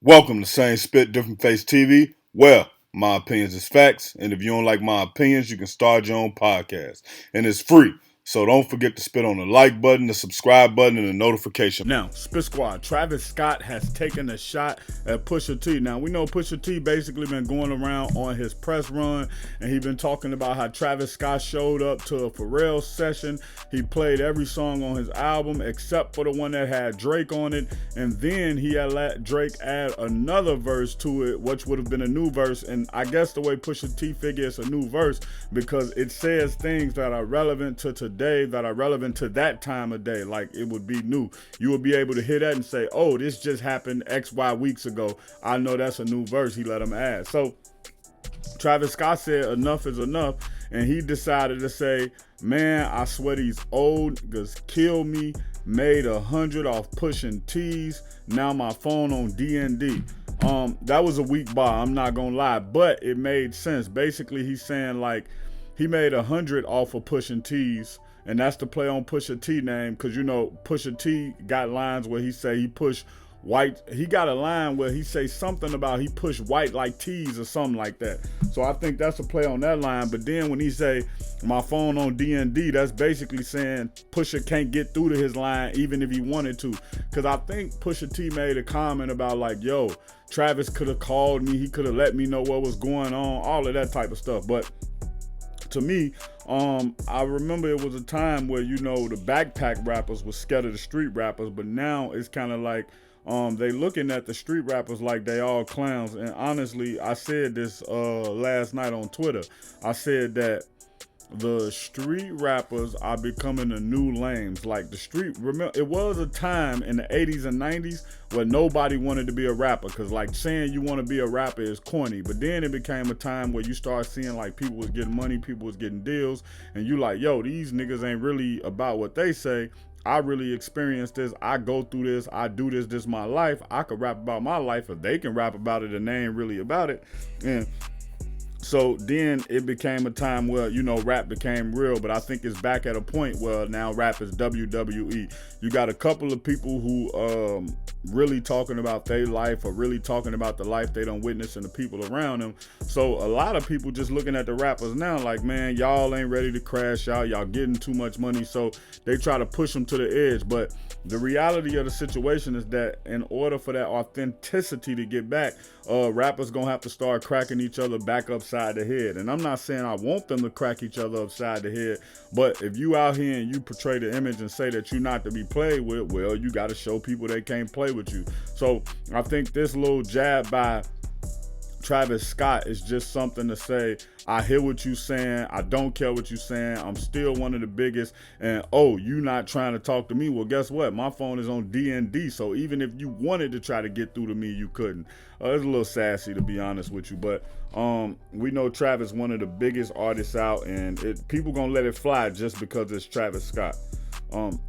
Welcome to Same Spit, Different Face TV. Well, my opinions is facts, and if you don't like my opinions, you can start your own podcast. And it's free. So don't forget to spit on the like button, the subscribe button, and the notification. Now, Spit Squad, Travis Scott has taken a shot at Pusha T. Now, we know Pusha T basically been going around on his press run, and he been talking about how Travis Scott showed up to a Pharrell session. He played every song on his album except for the one that had Drake on it, and then he had let Drake add another verse to it, which would have been a new verse. And I guess the way Pusha T figures it's a new verse because it says things that are relevant to today, that are relevant to that time of day. Like it would be new. You would be able to hear that and say, oh, this just happened XY weeks ago. I know that's a new verse he let him add. So Travis Scott said enough is enough, and he decided to say, man, I swear these old niggas kill me, made 100 off pushing T's, now my phone on DND. That was a weak bar, I'm not gonna lie, but it made sense. Basically, he's saying like he made 100 off of pushing T's, and that's the play on Pusha T name, because you know Pusha T got lines where he say he pushed white. He got a line where he say something about he pushed white like T's or something like that. So I think that's a play on that line. But then when he say my phone on DND, that's basically saying Pusha can't get through to his line even if he wanted to. Because I think Pusha T made a comment about like, yo, Travis could have called me, he could have let me know what was going on, all of that type of stuff. But to me, I remember it was a time where, you know, the backpack rappers was scared of the street rappers, but now it's kind of like they looking at the street rappers like they all clowns. And honestly, I said this last night on Twitter. I said that the street rappers are becoming the new lames. Like the street, remember, it was a time in the 80s and 90s where nobody wanted to be a rapper, because like saying you want to be a rapper is corny. But then it became a time where you start seeing like people was getting money, people was getting deals, and you like, yo, these niggas ain't really about what they say. I really experienced this. I go through this. I do this. This is my life. I could rap about my life if they can rap about it and they ain't really about it. And so then it became a time where, you know, rap became real, but I think it's back at a point where now rap is WWE. You got a couple of people who really talking about their life, or really talking about the life they done witnessed and the people around them. So a lot of people just looking at the rappers now like, man, y'all ain't ready to crash out. Y'all getting too much money. So they try to push them to the edge. But the reality of the situation is that in order for that authenticity to get back, rappers gonna have to start cracking each other back upside the head. And I'm not saying I want them to crack each other upside the head, but if you out here and you portray the image and say that you're not to be played with, well, you got to show people they can't play with you. So I think this little jab by Travis Scott is just something to say, I hear what you saying, I don't care what you saying, I'm still one of the biggest, and oh, you not trying to talk to me? Well, guess what? My phone is on DND, so even if you wanted to try to get through to me, you couldn't. It's a little sassy, to be honest with you, but we know Travis one of the biggest artists out, and people gonna let it fly just because it's Travis Scott.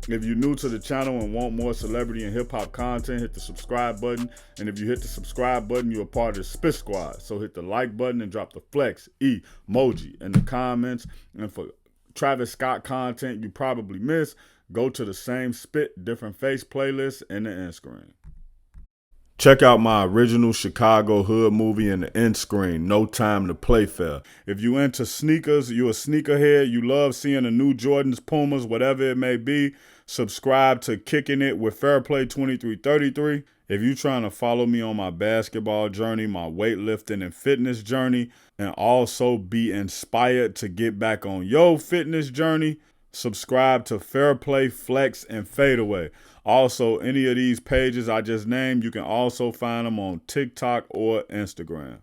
If you're new to the channel and want more celebrity and hip-hop content, hit the subscribe button. And if you hit the subscribe button, you're a part of the Spit Squad. So hit the like button and drop the flex emoji in the comments. And for Travis Scott content you probably missed, go to the Same Spit, Different Face playlist in the end screen. Check out my original Chicago hood movie in the end screen, No Time to Play Fair. If you into sneakers, you a sneakerhead, you love seeing the new Jordans, Pumas, whatever it may be, subscribe to Kicking It with Fairplay 2333. If you trying to follow me on my basketball journey, my weightlifting and fitness journey, and also be inspired to get back on your fitness journey, subscribe to Fairplay, Flex, and Fadeaway. Also, any of these pages I just named, you can also find them on TikTok or Instagram.